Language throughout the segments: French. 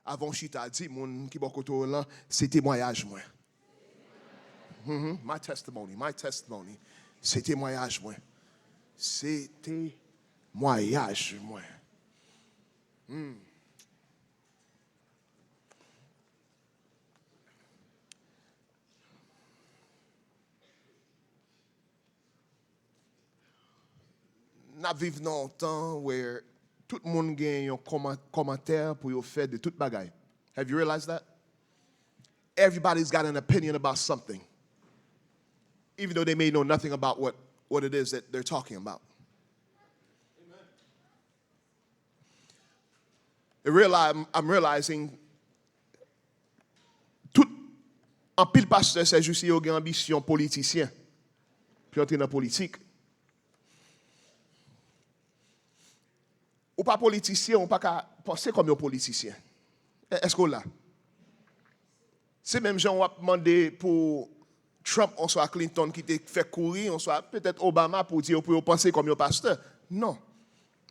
Avant chita dit mon qui bokoto là, c'est témoignage moi. My testimony. C'est témoignage moi. C'est témoignage moi. Nous vivons dans un temps où tout le monde gagne un commentaire pour faire de toute bagaille. Have you realized that? Everybody's got an opinion about something, even though they may know nothing about what it is that they're talking about. I'm realizing tout en pile pasteur c'est juste une ambition politicien. Puis entrer dans la politique. Ou pas politicien, ou pas qu'à penser comme un politicien. Est-ce qu'on l'a? C'est même gens qui ont demandé pour Trump, on soit Clinton qui te fait courir, on soit peut-être Obama pour dire pour penser comme un pasteur. Non.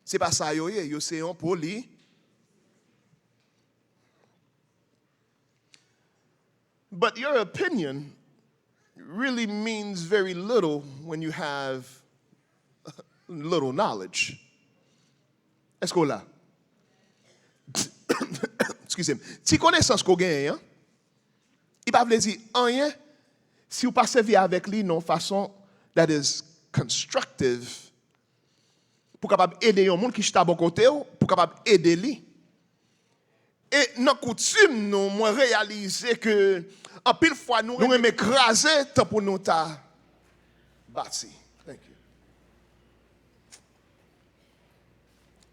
C'est pas ça yo c'est un poli. But your opinion really means very little when you have little knowledge. Est-ce qu'on l'a? Excusez-moi. Si connaissance qu'on gagne, il ne va pas dire rien si vous ne passez pas avec lui de façon that is constructive pour capable aider un monde qui est à bon côté pour capable aider lui. Et dans coutume nous moi réaliser que en pile fois nous aimons écraser tant pour nous ta bâti. Thank you.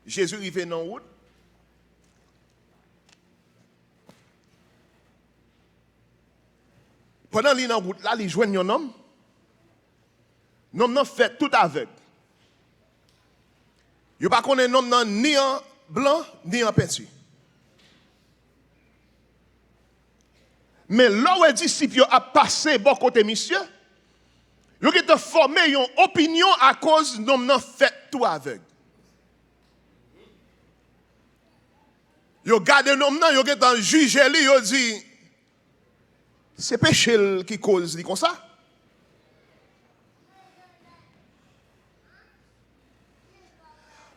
Jésus arrivé dans route. Pendant qu'il est dans route là, il joint un homme. L'homme n'a fait tout aveugle. Il ne connaît pas un homme ni en blanc ni en peinture. Mais là où les disciples ont passé bon côté monsieur, ils ont formé une opinion à cause de l'homme n'a fait tout aveugle. Ils ont gardé l'homme, ils ont jugé, ils ont dit c'est péché qui cause comme ça.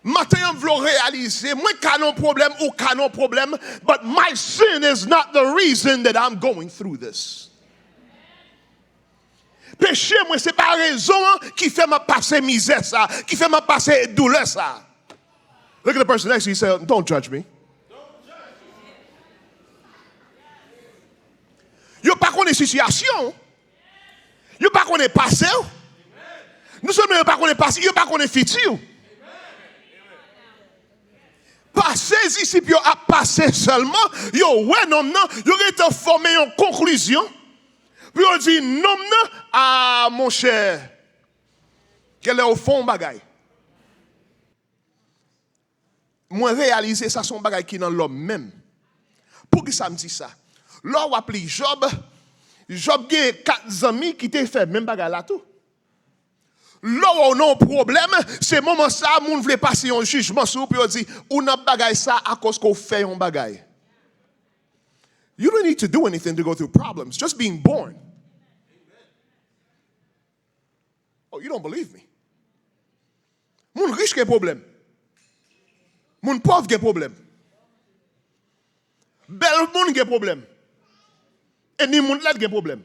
Maintenant, je veux réaliser, moi, j'ai un problème ou j'ai un problème, but my sin is not the reason that I'm going through this. Péché, moi, c'est pas raison qui fait me passer misère, ça, qui fait me passer douleur, ça. Look at the person next to you and say, don't judge me. Yo pas connaît situation. Yo pas connaît passé. Nous seulement yo pas connaît passé, yo pas connaît futur. Passé ici puis yo a passé seulement, yo ouais non yo été formé en conclusion. Puis on dit non ah mon cher. Quel est au fond bagaille. Moi réaliser ça son bagaille qui dans l'homme même. Pour qui ça me dit ça? Là, on appelle Job. Job a 4 amis qui t'ont fait même bagarre là tout. Là, on a un problème. C'est moment ça, moun vle passer un jugement sur puis on dit, on a bagaille ça à cause qu'on fait un bagaille. You don't need to do anything to go through problems. Just being born. Oh, you don't believe me? Moun riche a problème. Moun pauvre a problème. Bel moun a problème. Et ni moun là a problème.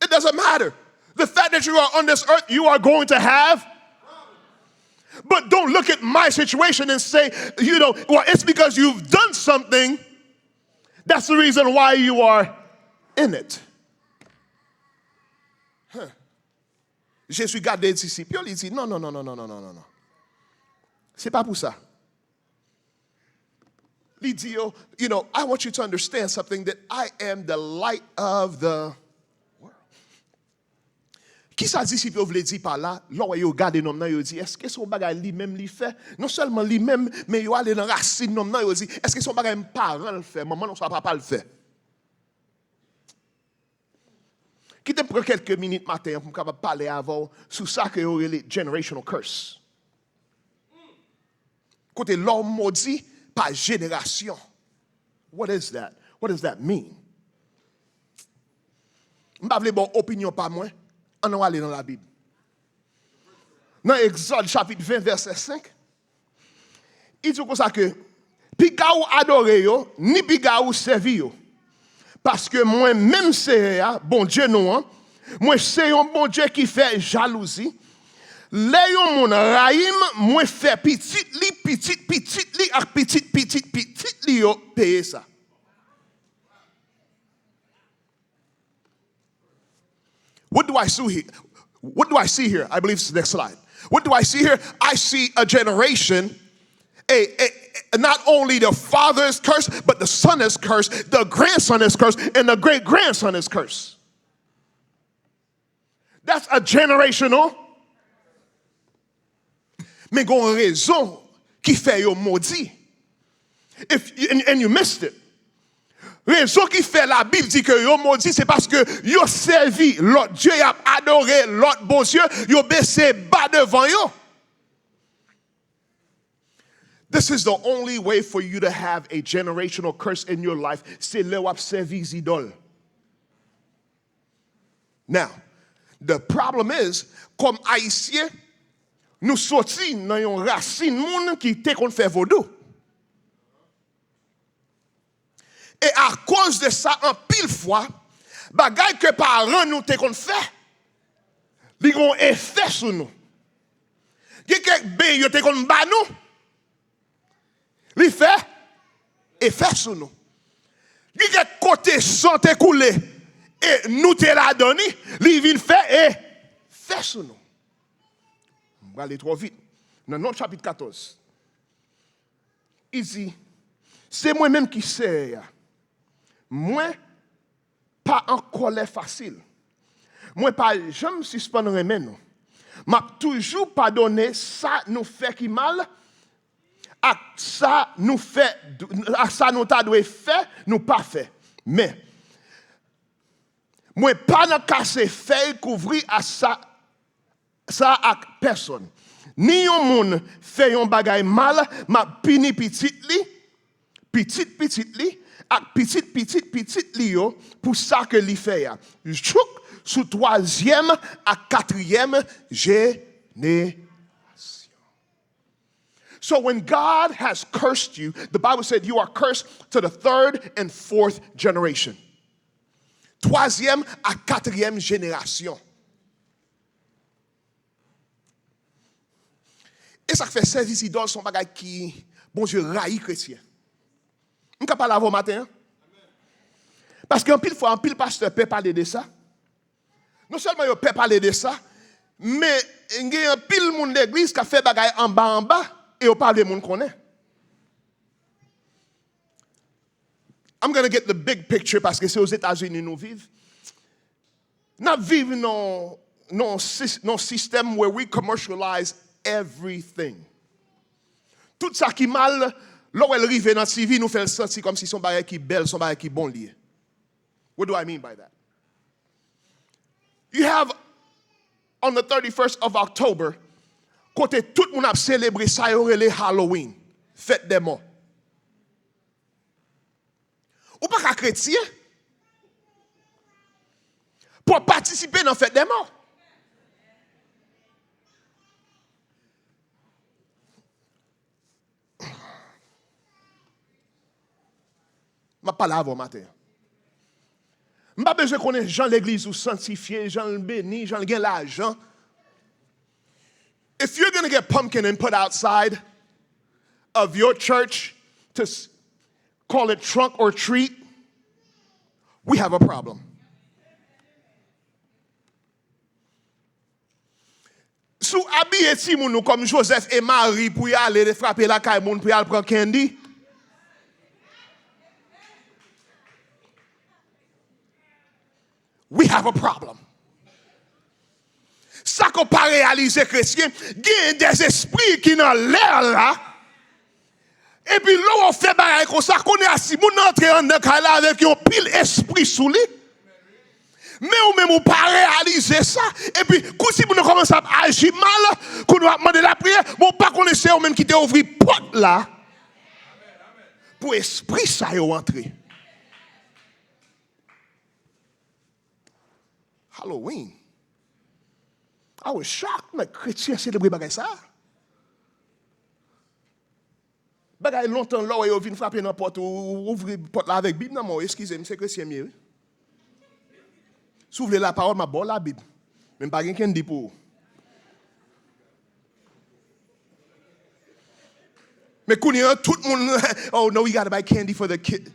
It doesn't matter. The fact that you are on this earth, you are going to have. But don't look at my situation and say, well, it's because you've done something. That's the reason why you are in it. Jésus garde les disciples. Il dit, non. C'est pas pour ça. Il dit, I want you to understand something, that I am the light of the world. Qui ça disciple voulait dire par là? Là, il regarde l'homme, il dit, est-ce que son bagage lui-même lui fait? Non seulement lui-même, mais il allé dans la racine de l'homme, il dit, est-ce que son bagage parent le fait? Maman, non, son papa le fait. Qui te prend quelques minutes matin pour capable parler avant sur ça que aurait les generational curse. Côté l'homme maudit par génération. What is that? What does that mean? Je ne vais pas avoir opinion par moi. On va aller dans la Bible. Dans Exode chapitre 20, verset 5, il dit comme ça que piga ou adoré yo, ni piga ou servi yo. Parce que moi même c'est bon Dieu non, moi c'est un bon Dieu qui fait jalousie. Les yon moun raïm, moi fait petit li ak petit li yo payer ça. What do I see here? What do I see here? I believe it's the next slide. What do I see here? I see a generation, not only the father is cursed, but the son is cursed, the grandson is cursed, and the great-grandson is cursed. That's a generational. Mais il y a une raison qui fait yo maudit. And you missed it. Raison qui fait la Bible dit que yo maudit, c'est parce que yo servi l'autre Dieu, y a adoré l'autre bon Dieu, yo baissé bas devant yo. This is the only way for you to have a generational curse in your life. C'est le wap servi idole. Now, the problem is, comme haïtien, nous sortis dans une racine moun qui te kon fait vaudou. Et à cause de ça, en pile fois, bagay que parents nous te kon fait, li gon effet sur nous. Gen kek be yo te kon ba nous, li fait effet sur nous. Gen kek côté santé coulé et nous te la donné, li vin fait effet sur nous. On va aller trop vite. Dans notre chapitre 14, il dit, c'est moi-même qui sais. Moi, pas en colère facile. Moi, pas jamais suspendre remède. Je m'a toujours pardonné ça nous fait qui mal. À ça nous fait, à ça nous t'a dû faire, nous pas fait. Mais, moi, pas dans casser fait couvrir à ça à personne. Ni yon moun fait yon bagay mal, m'a pini petit li, ak petit li yo, pour ça que li fait ya. Chouk sous troisième à quatrième génération. So when God has cursed you, the Bible said you are cursed to the third and fourth generation. Troisième à quatrième génération. Et ça fait service idole son bagay qui, bon Dieu, raï chrétien. On ne peut pas l'avoir matin. Parce qu'en pile fois, en pile pasteur peut parler de ça. Non seulement il peut parler de ça, mais il y a un pile monde d'église qui a fait bagay en bas et on parle de monde qu'on est. I'm going to get the big picture parce que c'est aux États-Unis nous vivons. Nous vivons dans un système where we commercialize everything. Tout ça qui mal, là où elle arrive dans la TV, nous fait le sentir comme si son bagay qui belle, son bagay qui bon lié. What do I mean by that? You have, on the 31st of October, côté tout le monde a célébré ça, le Halloween, fête des morts. Ou pas qu'à chrétien pour participer dans la fête des morts. Je ne parle pas avant matin. Je n'ai pas besoin de connaître Jean l'église ou sanctifié, Jean le béni, Jean le gain l'argent. If you're going to get pumpkin and put outside of your church to call it trunk or treat, we have a problem. Sous habillé ti moun nou comme Joseph et Marie pour y aller frapper la caille moun pour y aller prendre candy. We have a problem. Ça qu'on pas réaliser chrétien, il y a des esprits qui dans l'air là. Et puis là on fait bagarre comme ça qu'on est assis moun entrer en dedans avec un pile esprit sous lui. Mais ou même ou pas réaliser ça. Et puis, si vous commencez à agir mal, qu'on nous a demandé la prière, bon, pas qu'on essaie ou même qui t'a ouvert porte là, pour esprit ça y rentrer. Halloween. I was shocked, mais chrétien célébrer bagay ça. Bagay longtemps là, où vient frapper dans la porte, ou ouvrir la porte là avec Bible, non, excusez-moi, c'est chrétien mieux. Si vous voulez la parole, ma bonne la Bible. Même pas quelqu'un dit pour. Mais quand tout le monde, oh no, we got to buy candy for the kid.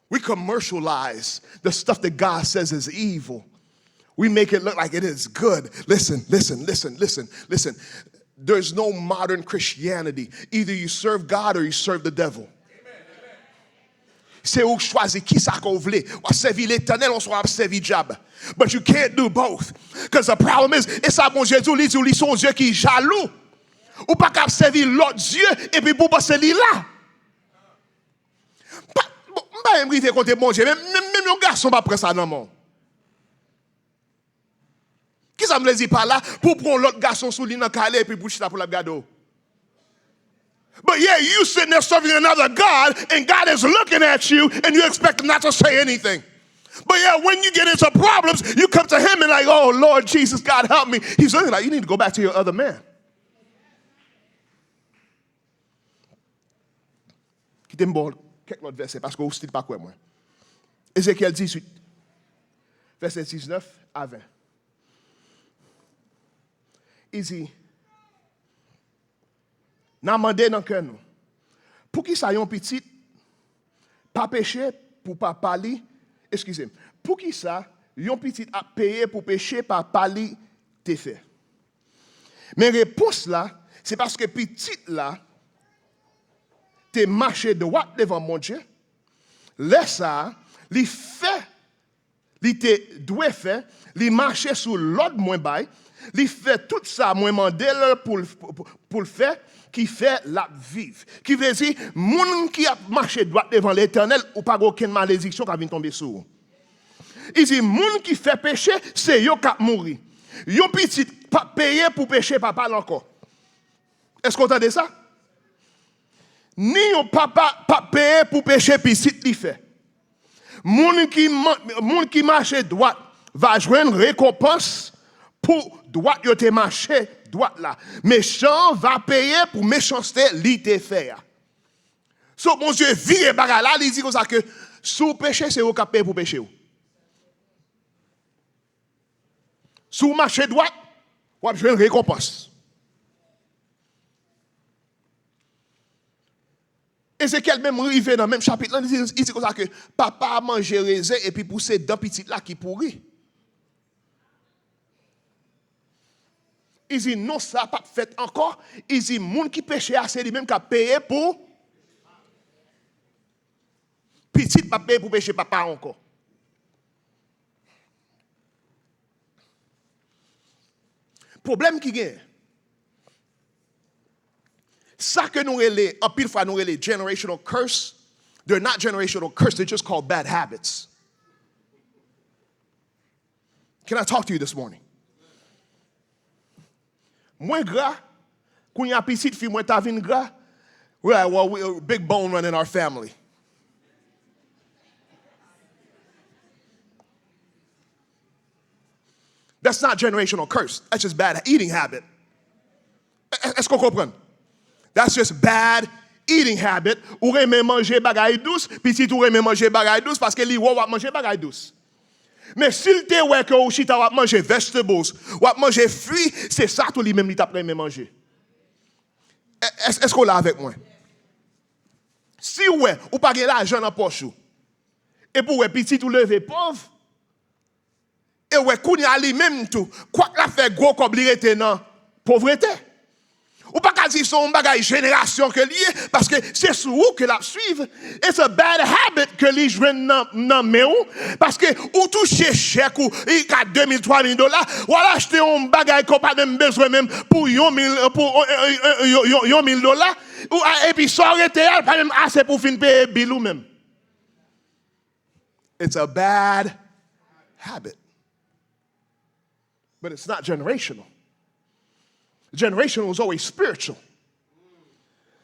We commercialize the stuff that God says is evil. We make it look like it is good. Listen. There's no modern Christianity. Either you serve God or you serve the devil. C'est où choisir qui ça qu'on veut. On servir l'éternel, on soit servir diable. But you can't do both. Because the problem is, et ça, bon Jésus, il dit, son Dieu qui est jaloux. Ou pas qu'à servir l'autre Dieu, et puis pour passer là. Pas m'arriver contre bon Dieu, même un garçon pas prendre ça dans le monde. Qui ça me dit pas là, pour prendre l'autre garçon sous l'île dans Calais, et puis pour chita pour la gado. But yeah, you sitting there serving another God, and God is looking at you, and you expect him not to say anything. But yeah, when you get into problems, you come to him and like, oh, Lord Jesus, God help me. He's looking like, you need to go back to your other man. Quittez-moi bon, quelques autres versets, parce que vous ne pas quoi, moi. Ézéchiel 18, verset 19 à 20. Il dit, n'a demandé dans cœur nous. Pour qui ça yon petit pas péché pour pas parler, excusez-moi. Pour qui ça yon petit a payé pour pécher pas parler t'es fait. Mais réponse là, c'est parce que petit là t'es marché droit devant mon Dieu. Laisse ça, li fait, li te doit faire, li marcher sous l'autre moins bail, li fait tout ça moins mandé pour le faire. Qui fait la vivre. Qui veut dire, moun qui a marché droit devant l'éternel, ou pas aucune malédiction qui vient tomber sur vous. Il dit, moun qui fait péché, c'est yo qui a mouru. Yo petit, pas payé pour pécher, papa encore. Est-ce qu'on entend ça? Ni yo papa, pas payé pour pécher, petit, il fait. Moun qui marche droit, va joindre récompense pour droit yo te marché droite là. Méchant va payer pour méchanceté li te faire. So mon Dieu vire bagarre là, il dit comme ça que sous péché c'est au cap payer pour pécher. Sous marché droite, on va jouer une récompense. Ézéchiel même arrivé dans le même chapitre là, il dit comme ça que papa a mangé raisin et puis poussé dans petit là qui pourrit. Il dit non, ça n'a pas fait encore. Il dit, moun qui péché assez, lui-même qui a payé pour. Petit pas payé pour pécher papa encore. Problème qui gagne. Ça que nous relais, en pile fois nous relais generational curse, they're not generational curse, they're just called bad habits. Can I talk to you this morning? Moins gras, quand il y a une petite fille, moins ta vie gras, we're a big bone run in our family. That's not generational curse. That's just bad eating habit. Est-ce qu'on comprend? That's just bad eating habit. Ou aime manger bagaille douce, petit ou aime manger bagaille douce parce que li ou va manger bagaille douce. Mais s'il te ouais que ou chita va manger vegetables, ou manger fruits, c'est ça tout lui même li t'a aimé manger. Est-ce qu'on l'a avec moi? Si ouais, ou pas gen l'argent dans poche et pour ouais petit ou lever pauvre, et ouais kounya li même tout, quoi que la fait gros comme li était dans pauvreté. Ou pas qu'à dire son bagage génération que lié parce que c'est sur vous que la suivre. It's a bad habit que les jeunes n'ont mais parce que ou toucher chèque ou il a 2000 3000 dollars ou acheter un bagage qu'on pas même besoin même pour 1000 dollars Et puis, ça aurait été, pas même assez pour finir payer bill ou même. It's a bad habit. But it's not generational. Generational is always spiritual.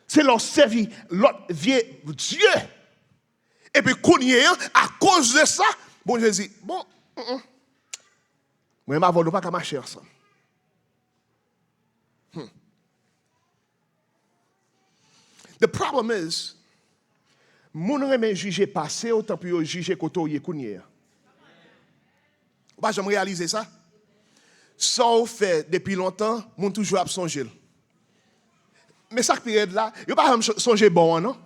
C'est l'on servi l'autre vieux Dieu. Et puis, à cause de ça, bon, je dis, bon, moi, je ne vais pas marcher ensemble. The problem is, moun reme juger passé autant pour juger koto yé kounye. Bah, j'aime réaliser ça. Ça fait depuis longtemps, moun toujours a songé. Mais ça période là, yo pas songer bon non.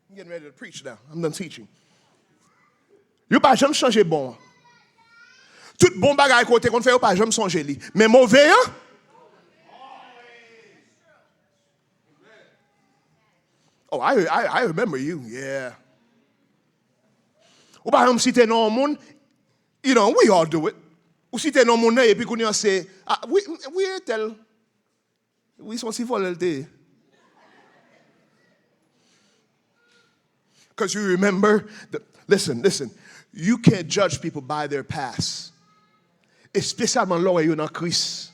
I'm getting ready to preach now. I'm done teaching. Yo pas jamais changer bon. Tout bon bagay côté qu'on fait yo pas jamais songer li. Mais mauvais hein? Oh, I remember you. Yeah. Ou pas même si t'es non monde, you know, we all do it. Ou si t'es non monde et puis qu'on y a c'est we tell we sont si volonté. Because you remember listen, you can't judge people by their past. Especially là où ils sont en Christ.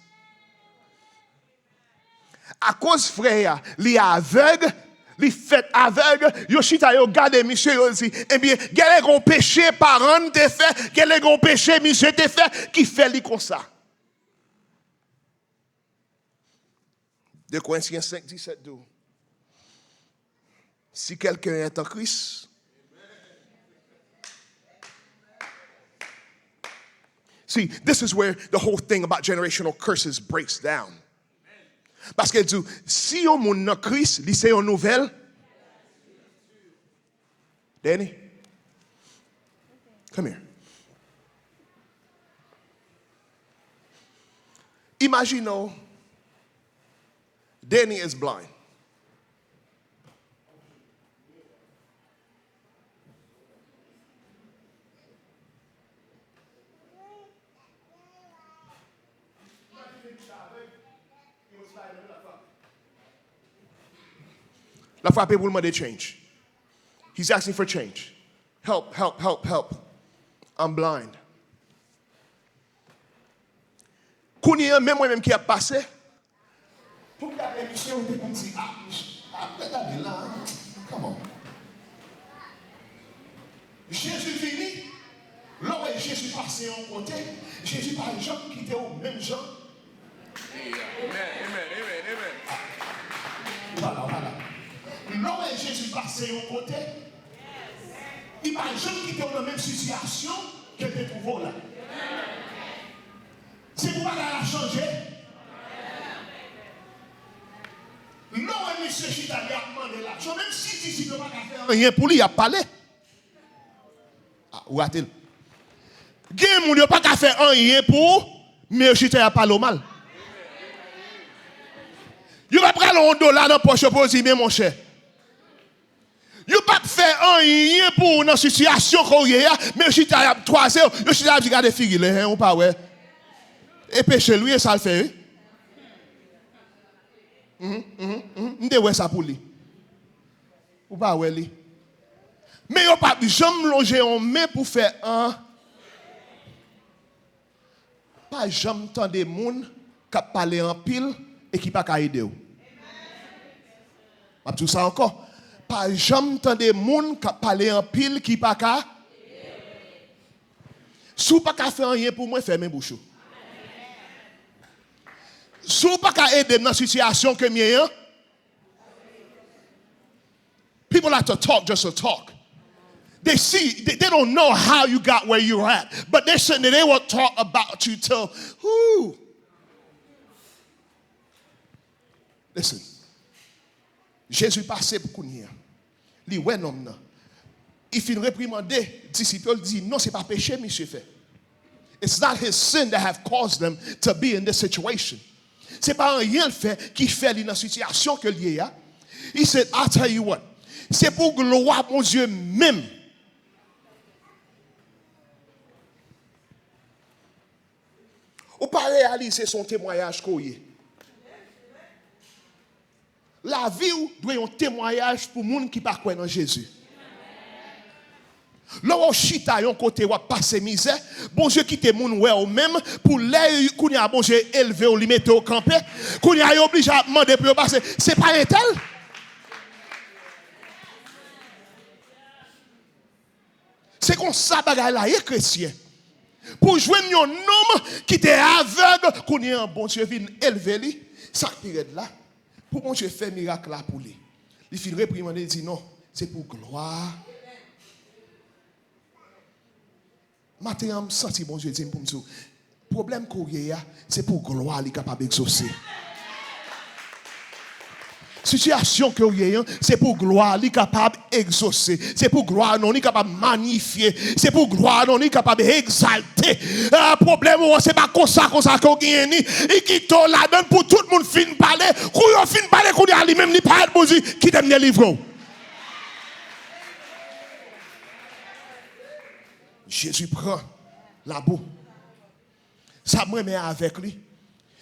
À cause frère, li aveugle li fait aveugle, yo chita yo gade monsieur yo dit, eh bien, quel est péché parent te fait, quel est péché monsieur te fait, qui fait li comme ça. 2 Corinthiens 5, 17, 12. Si quelqu'un est en Christ, see, this is where the whole thing about generational curses breaks down. Parce qu'elle dit, si on moun nan Christ, li c'est une nouvelle. Danny, come here. Imaginons, Danny is blind. La frappe pour le demander change. He's asking for change. Help. I'm blind. Kounye même moi-même qui a passé. Pour qu'il y ait émission, on dit, regardez là, come on. Jésus venu, là où Jésus passé en côté, Jésus par exemple qui était au même genre. Amen. Voilà. Là où Jésus passé au côté, il n'y a pas de gens qui étaient dans la même situation que les trouveaux là. C'est pour ça qu'elle a changé. Là où monsieur Chita lui a demandé l'argent, même si ici ne peut pas faire rien pour lui, il a parlé. Ah, où a-t-il? Il n'y a pas qu'à faire rien pour, mais Chita a parlé mal. Il va prendre $1 dans la poche pour dire, mais mon cher. You pas faire rien pour une situation qu'on y a, mais je suis à 3 heures, je suis à regarder figurer, on pas ouais. Et péché lui et ça le fait. M'de ouais ça pour lui. Ou pas ouais lui. Mais yo pas jamais longer en main pour faire un. Pas jamais tendre des monde qui parler en pile et qui pas ka aider ou. Pas tout ça encore. Pas jamais tant de monde qui parler en pile qui pas ka. Sou pas ka faire rien pour moi fermer bouche. Sou pas ka aider dans situation que mien. People like to talk just to talk. They don't know how you got where you're at, but they're saying that they will talk about you till whoo. Listen. Jésus passé pour connaître. Li ouais non non. Il fin réprimander disciples dit non c'est pas péché monsieur fait. It's not his sin that have caused them to be in this situation. C'est pas rien fait qui fait dans situation que lié a. He said I'll tell you what. C'est pour gloire mon Dieu même. Ou pas réaliser son témoignage koye. la vie doit un témoignage pour les gens qui ne croient pas dans Jésus. Là, chita yon côté ou passer misère, bon Dieu quitte moun ouais ou même pour les qu'on y a bon Dieu élevé ou li mette au campé, qu'on y a obligé à demander pour passer, c'est pas un tel. C'est comme ça bagaille là, les chrétiens. Pour joindre un homme qui était aveugle, qu'on y a un bon Dieu vient élever lui, ça période là, pour bon Dieu faire miracle là pour lui. Il fin réprimander, il dit non, c'est pour gloire. Matin, je sens bon Dieu dit pour me dire, le problème qu'on a, c'est pour gloire, il est capable d'exaucer. Situation que vous avez, c'est pour gloire, il est capable d'exaucer. C'est pour gloire, non, il est capable de magnifier. C'est pour gloire, non, il est capable d'exalter. Le problème, c'est pas comme ça que vous avez. Il quitte là-dedans pour tout le monde fin parler. Quand vous fin parler, quand vous avez lui-même, il parle pour dire, qui t'aime les livres. Jésus prend la boue. Ça me met avec lui.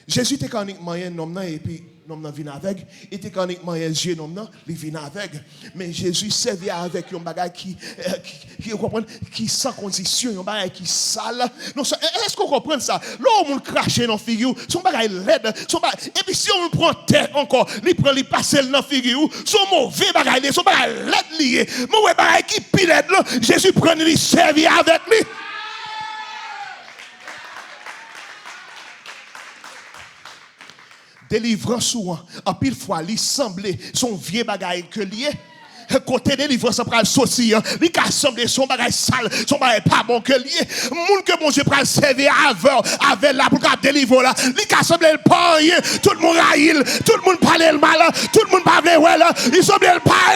Jésus était caniquement un homme et puis l'homme vient avec. Il était caniquement un Dieu homme, il vient avec. Mais Jésus servait avec un bagage qui sans condition, un bagage qui sale. Non, est-ce qu'on comprend ça? Là où on crache dans la figure, son bagage laide, et puis si on prend terre encore, il passe dans la figure, son mauvais bagage, son bagage laide lié, mauvais bagage qui pile là, Jésus prend lui servir avec lui. Délivrance souvent, en pile fois, il semblait son vieux bagage que lié. Côté délivrance, après le saucisse, il a semblé son bagage sale, son bagage pas bon que lié. Moun que bon Dieu prend servir avec la pour délivrer là, il a semblé le pas rien, tout le monde raïl, tout le monde parle le mal, tout le monde parle ouais là, il semble le pas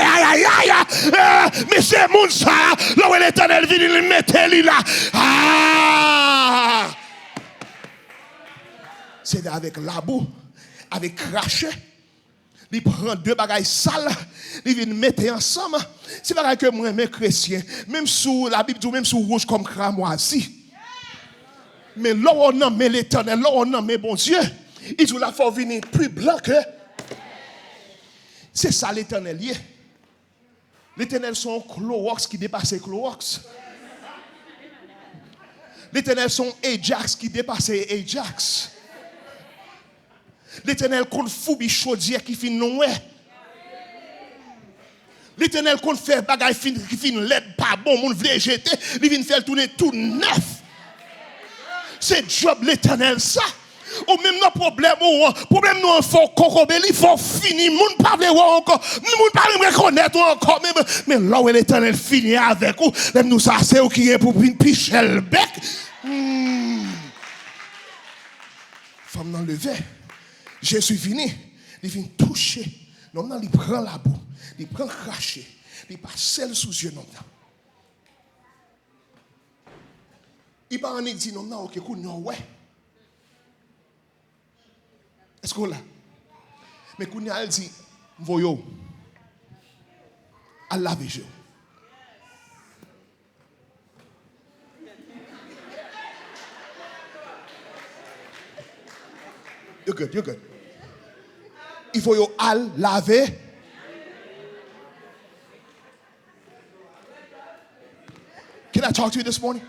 mais c'est moun ça, là où l'Éternel vient il mettait lui là. C'est avec la boue. Avec craché, il prend deux bagages sales, il vient mettre ensemble. C'est pas que moi, mes chrétiens, même sous la Bible, même sous rouge comme cramoisi. Mais là, on nomme l'Éternel, là, on nomme bon Dieu. Il dit la faut venir plus blanc que. C'est ça l'Éternel. L'Éternel son Clorox qui dépasse Clorox. L'Éternel son Ajax qui dépasse Ajax. L'Éternel compte fou bichaudière qui fin non. L'Éternel compte faire bagaille qui fin l'aide pas bon, moun vle jeter, il vient faire tourner tout neuf. C'est job l'Éternel ça. Ou même nos problèmes problème nous en faut concomber, il faut finir, moun pas vle encore, moun pas reconnaître encore mais là où l'Éternel finit avec ou, même nous ça c'est qui est pour une pichel bec. Femme dans le verre. Jésus vient, il vient toucher. Non, il prend la boue, il prend cracher, il passe celle sous yeux. Non, il va en dire non, ok, non, ouais. Est-ce qu'on l'a? Mais quand il dit, voyons, à laver je. You're good, you're good. Il faut al laver. Can I talk to you this morning?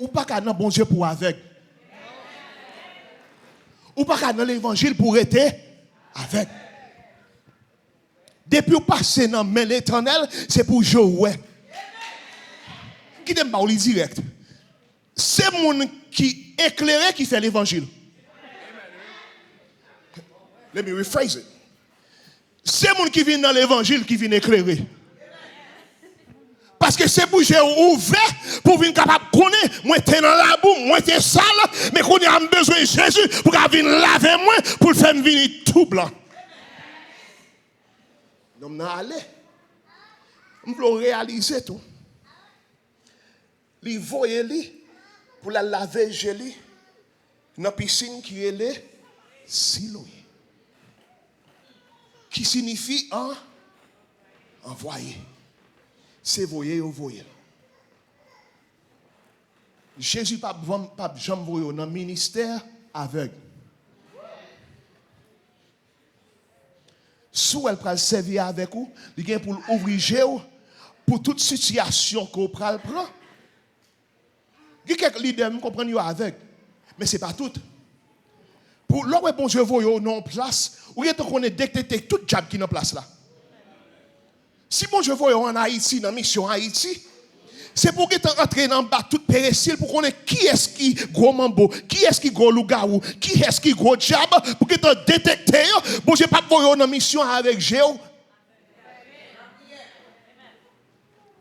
Ou pas qu'à bon Dieu pour avec. Ou pas qu'à dans l'évangile pour être avec. Depuis ou passer dans main l'Éternel, c'est pour jouer. Qui t'aime pas ou direct? C'est mon qui éclairé qui fait l'évangile. Let me rephrase it. C'est mon qui vient dans l'évangile qui vient éclairer. Parce que c'est pour j'ai ouvert pour venir capable de connaître, moi t'es dans la boue, moi t'es sale, mais qu'on a besoin de Jésus pour qu'il vienne laver moi, pour le faire venir tout blanc. Donc, on allé. On peut réaliser tout. Il voyait lui pour la laver gelée dans la piscine qui est le Siloé. Qui signifie envoyer. C'est voyer ou voyer. Jésus pas jamais voyer dans le ministère aveugle. sous elle pral servir avec vous, il vient pour ouvrir jeu pour toute situation qu'on pral prend. Il y a quelques leaders qui comprennent avec, mais ce n'est pas tout. Pour l'homme bon Dieu voyons non place, ou il y a qu'on est détecté tout job qui est en place là. Si bon Dieu voyons en Haïti dans mission Haïti, c'est pour qu'il entre dans bas tout périssile pour qu'on ait qui est-ce qui gros mambo, qui est-ce qui gros loup-garou, qui est-ce qui gros diable pour qu'il te détecte. Bon Dieu pas voyons dans mission avec Géo.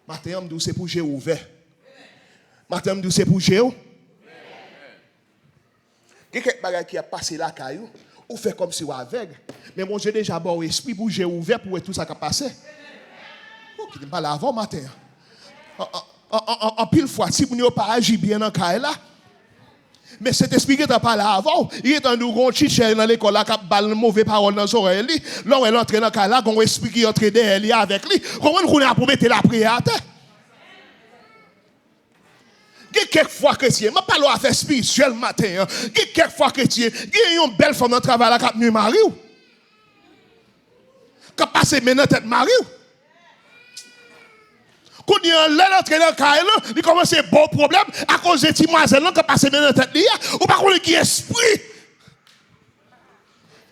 Matin me dit c'est pour Géo ouvert. Matin me dit c'est pour Géo. Quelques bagages qui a passé là caillou, ou fait comme si ou avec, mais bon Dieu déjà bon esprit pour Géo ouvert pour tout ça qui a passé. Qui ne pas là avant matin. En pile fois, si vous n'avez pas agi bien dans le cas là, mais cet esprit qui n'est pas là avant, il est en nous grand chichel dans l'école là, qui a balle mauvaise parole dans son oreille, là où elle entre dans le cas là, il y a un esprit qui entre derrière avec lui, comment on a pour mettre la prière à terre? Il y a quelques fois chrétien, je ne parle pas de faire spirituel matin, il y a quelques fois chrétien, il y a une belle femme dans le travail là, qui a tenu mari, qui a passé maintenant tête mari. Quand il y a un entré dans le cas, il commence à bon problème à cause de Temwayaj qui a passé dans la tête, ou pas qu'on qui esprit.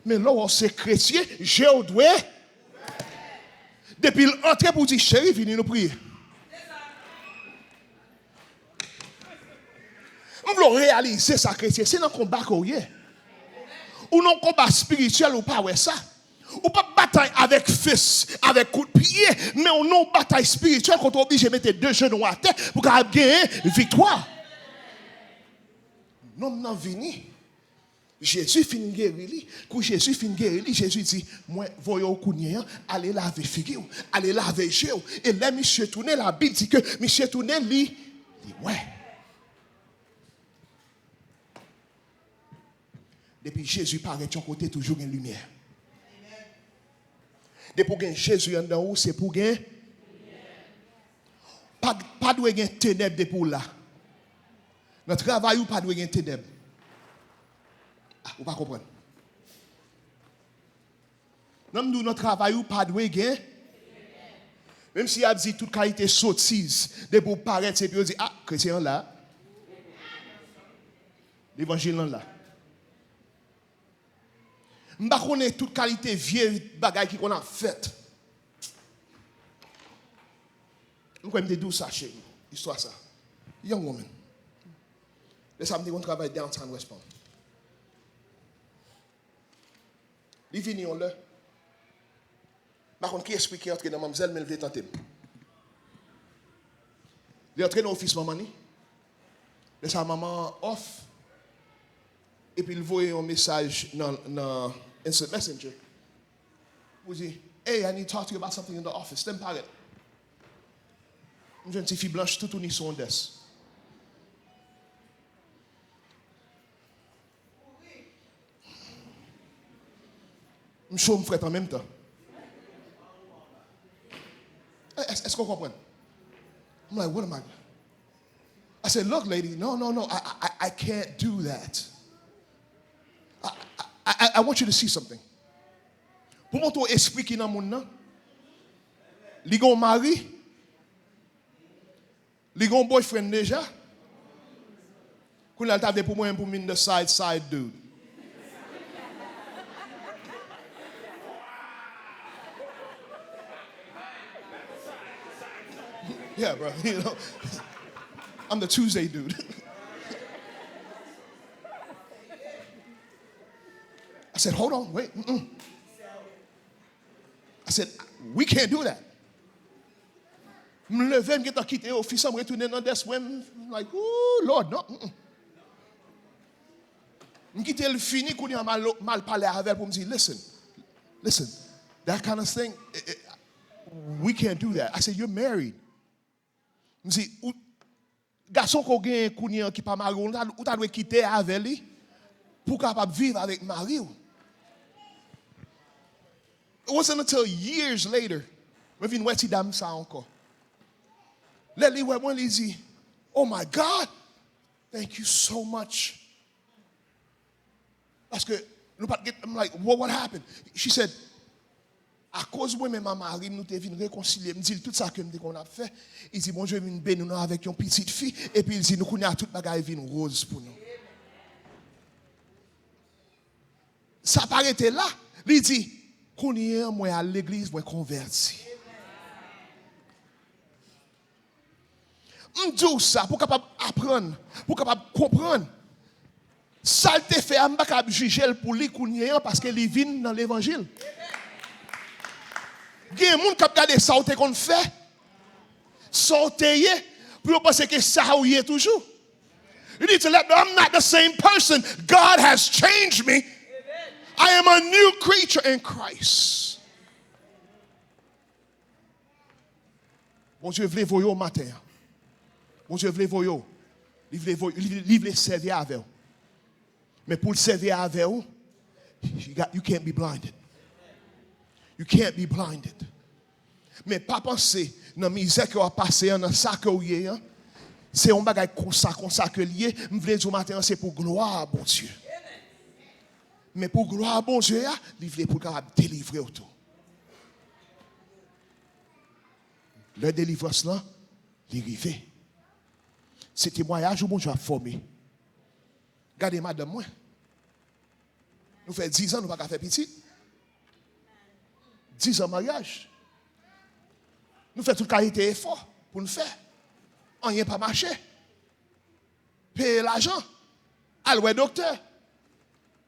Mais là, on c'est chrétien, j'ai doué. Depuis l'entrée pour dire, chérie, venez nous prier. On veut réaliser ça, chrétien. C'est dans le combat qu'on y est. Ou non combat spirituel ou pas, ouais, ça. Ou pas bataille avec fils, avec coup de pied, mais on non bataille spirituelle quand on est obligé de mettre deux genoux à terre pour gagner victoire. Non, non, vini. Jésus finit guéri. Quand Jésus finit guéri, Jésus dit, moi, voyons au counien, allez laver figure, allez laver jeu. Et là, monsieur tourné, la Bible dit que monsieur tourné, lui, dit, ouais. Depuis Jésus paraît de son côté, toujours une lumière. Depuis que Jésus en haut, c'est pour gagner. Pas de gagner ténèbres depuis là. Notre travail ou pas de gagner ténèbres. Vous pas comprendre. Notre travail ou pas de gagner. Même si il a dit toute qualité sottise, de pour paraître, c'est puis on dit, ah, chrétien là. L'évangile là. Je ne sais pas toute qualité vieille bagaille qu'on a faite. Je vais me dire ça chez vous. Histoire ça. Young woman. Le samedi, on travaille downtown West Palm. Il vient là. Par contre, qui explique qu'il est entré dans mademoiselle, mais il veut tenter. Il est entré dans l'office maman. Laisse sa maman off. Et puis il voit un message dans Instant Messenger. Il dit, hey, I need to talk to you about something in the office. Then parle. Une jeune fille blanche tout unie son desk. Je suis un frère en même temps. Est-ce qu'on comprend? I'm like, what am I? I said, look, lady, no, I can't do that. I want you to see something. Pour mon ton esprit qui est dans mon nom, li gon mari, li gon boyfriend déjà, qu'on a le pour moi pour mine de side dude. Yeah, bro, you know, I'm the Tuesday dude. I said, hold on, wait. I said, we can't do that. Je me levais, je me quitté l'office, je me retourné dans des swim. I'm like, oh, Lord, no. Je me quitté le fini, quand il a mal parlé avec pour me dire, listen, that kind of thing, we can't do that. I said, you're married. Je me dis, garçon qui pas marié, ou t'as dû quitter avec lui pour capable vivre avec mari. It wasn't until years later, je viens voir dame ça encore. Là, il dit, oh my God, thank you so much. Parce que, I'm like, what happened? She said, À cause de moi, ma mari, nous te venu réconcilier, me dit tout ça que qu'on a fait. Il dit, bon, je viens bénir nous avec une petite fille. Et puis il dit, nous connaissons toute bagaille vin rose pour nous. Ça paraît là. Il dit, qu'on y est, moi à l'église, moi converti. Je dis ça pour capable apprendre, pour capable comprendre. Ça te fait, je ne peux pas juger pour lui parce qu'il vient dans l'évangile. Il y a des gens qui regardent ça qu'on fait, sauter, pour penser que ça ou est toujours. You need to let them, I'm not the same person. God has changed me. I am a new creature in Christ. Bon Dieu, voulez vous au matin. Bon Dieu, voulez vous livre servir avec vous. Mais pour le servir avec vous, you can't be blinded. You can't be blinded. Mais pas penser dans la misère que vous passé dans ça que vous avez. C'est un bagage comme ça que lié. Je voulais dire matin, c'est pour gloire à bon Dieu. Mais pour gloire à bon Dieu, il voulait pour délivrer autour. Le délivrance là, il est arrivé. C'est témoignage où bon Dieu a formé. Regardez madame moi. Nous faisons 10 ans, nous ne pouvons pas faire petit. 10 ans de mariage. Nous faisons toute qualité d'effort pour nous faire. On n'y est pas marché. Payer l'argent. Aller docteur.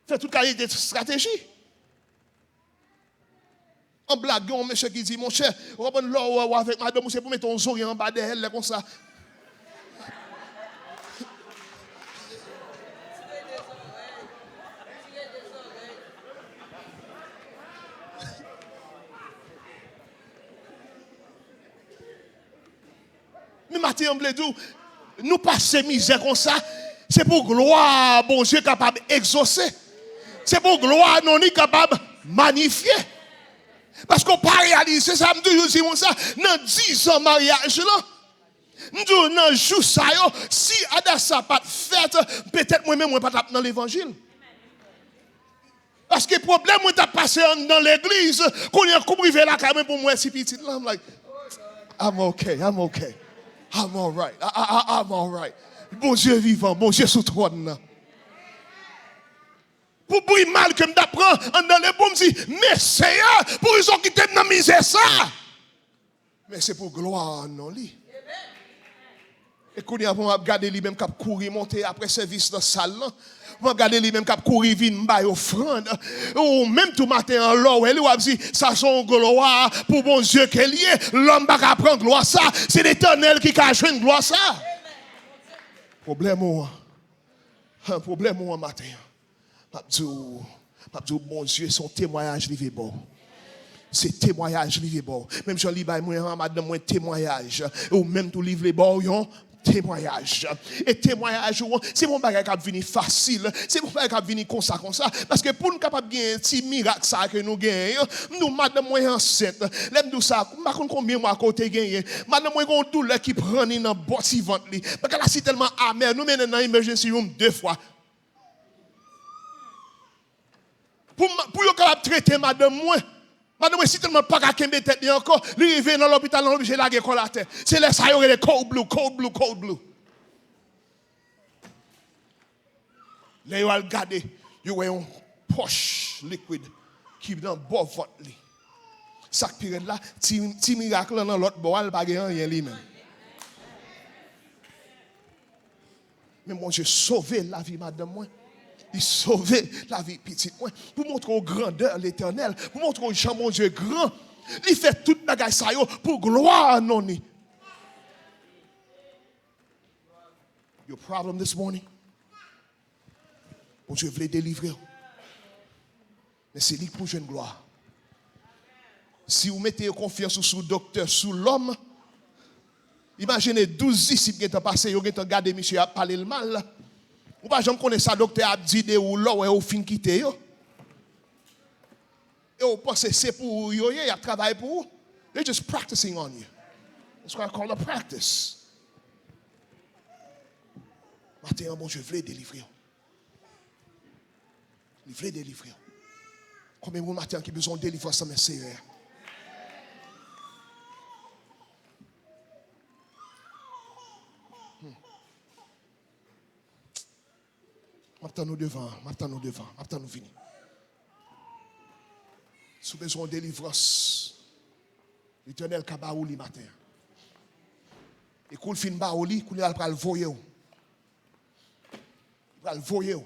Faire toute qualité de stratégie. En blague, un monsieur qui dit, mon cher, on va l'eau avec madame, c'est pour mettre ton oreille en bas d'elle, comme ça. Mais Mathieu Ambledou, nous passons misère comme ça, c'est pour gloire, bon Dieu capable d'exaucer. C'est pour gloire, non, ni capable de magnifier. Parce qu'on pas réaliser ça, je dis ça, dans 10 ans de mariage, là, nous dans jour ça, si Adassa pas fait, peut-être moi-même, je ne pas dans l'évangile. Parce que le problème, moi, je passé dans l'église, qu'on est privé là, quand même, pour moi, si petit, là, I'm like, I'm okay. I'm all right. I'm all right. Bon Dieu vivant, bon Dieu sous trône. Pour bruit mal que m'apprend dans les bons dit mais Seigneur pour ils ont quitté dans misère ça. Mais c'est pour gloire non li. Et qu'on y a pour regarder lui même cap courir monter après service dans salle là. On regarder lui même cap courir vinn m'bailler offrande ou même tout matin en l'eau elle ou dit ça son gloire pour bon Dieu qu'elle y est l'homme pas prendre gloire ça c'est l'Éternel qui a joué gloire ça. Problème ou matin. Mabdou, mon Dieu, son témoignage livré bon. C'est témoignage livré bon. Même si je lis moi, madame, moi, témoignage. Ou même tout livre bon, yon, témoignage. Et témoignage, c'est mon bagage qui vient facile. C'est mon bagage qui vient comme ça. Parce que pour nous capables de gagner un petit miracle ça que nous gagnons, nous, madame, moi, enceinte. L'aime tout ça, je ne sais pas combien moi à côté gagner. Madame, moi, une douleur qui prend dans le boîte ventre. Parce que là, c'est tellement amer. Nous menons dans l'emergency room 2 fois. Pour capable traiter madame moi si tellement pas qu'à kembe tête encore lui arrive dans l'hôpital on obligé la gueule la tête c'est là ça y aurait les cold blue là il va regarder il y a un poche liquide qui dans bord votre lit ça période là petit miracle dans l'autre bord elle pas rien lui même mais moi j'ai sauvé la vie madame moi. Il sauver la vie petite. Pour montrer aux grandeur l'Éternel, pour montrer au Jean mon Dieu grand. Il fait toute bagaille ça pour gloire non. Your problem this morning? Bon Dieu voulait délivrer. Mais c'est lui pour jeune gloire. Si vous mettez confiance sur le docteur, sur l'homme, imaginez 12 disciples qui ont passé, ils ont regardé monsieur a parlé le mal. Ou pas jamais connaître ça docteur a dit de ou là ou fin quitter yo. Et vous pensez c'est pour yo il a travaillé pour vous. They're just practicing on you. That's what I call a practice. Matin bon je voulais délivrer. Il voulait délivrer. Combien de matin qui besoin de délivrance mes seigneurs. Maintenant nous devant, maintenant nous venir. Si vous avez besoin de délivrance, l'Éternel kabaou li matin. Et quand il fin baouli, quand il va le voyer. Il va le voyer.